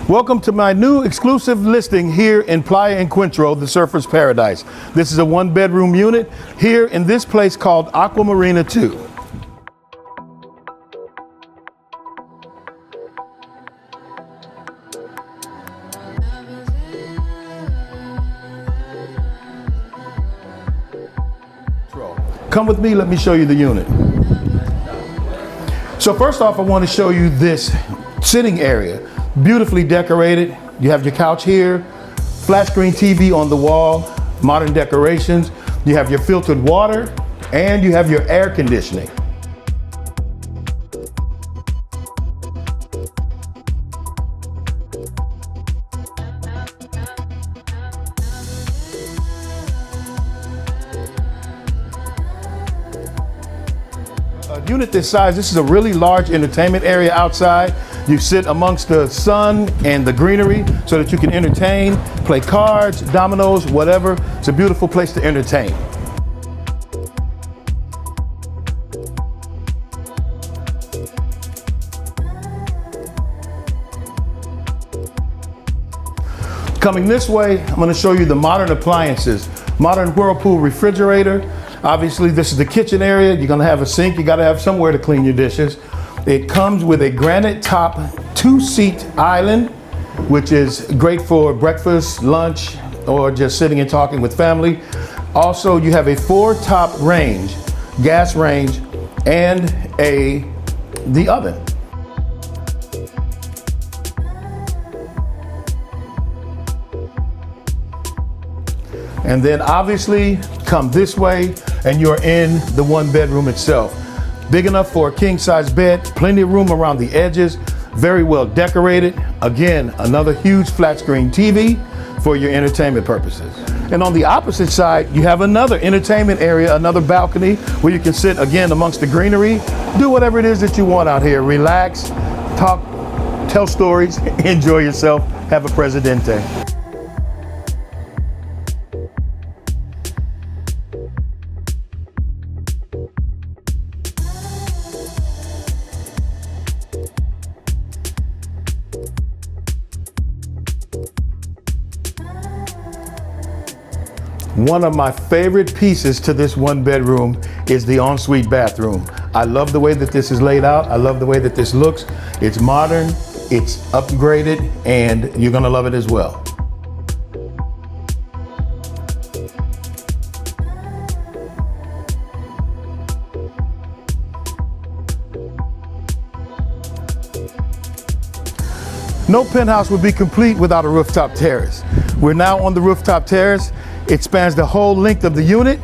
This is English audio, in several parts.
Welcome to my new exclusive listing here in Playa Encuentro, the Surfer's Paradise. This is a one-bedroom unit here in this place called Aqua Marina 2. Come with me, let me show you the unit. So first off, I want to show you this sitting area. Beautifully decorated. You have your couch here, flat screen TV on the wall, modern decorations. You have your filtered water and you have your air conditioning. A unit this size, this is a really large entertainment area outside. You sit amongst the sun and the greenery so that you can entertain, play cards, dominoes, whatever. It's a beautiful place to entertain. Coming this way, I'm going to show you the modern appliances. Modern Whirlpool refrigerator. Obviously, this is the kitchen area. You're going to have a sink. You got to have somewhere to clean your dishes. It comes with a granite top 2-seat island, which is great for breakfast, lunch, or just sitting and talking with family. Also, you have a 4-top range, gas range, and the oven. And then obviously come this way and you're in the one bedroom itself. Big enough for a king size bed, plenty of room around the edges, very well decorated. Again, another huge flat screen TV for your entertainment purposes. And on the opposite side, you have another entertainment area, another balcony where you can sit again amongst the greenery, do whatever it is that you want out here. Relax, talk, tell stories, enjoy yourself, have a presidente. One of my favorite pieces to this one bedroom is the ensuite bathroom. I love the way that this is laid out. I love the way that this looks. It's modern, it's upgraded, and you're gonna love it as well. No penthouse would be complete without a rooftop terrace. We're now on the rooftop terrace. It spans the whole length of the unit.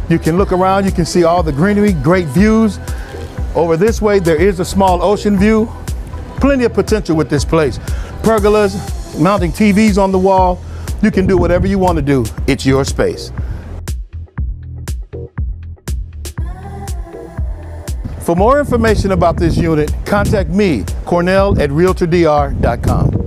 You can look around, you can see all the greenery, great views. Over this way, there is a small ocean view. Plenty of potential with this place. Pergolas, mounting TVs on the wall. You can do whatever you want to do. It's your space. For more information about this unit, contact me, Cornell at realtordr.com.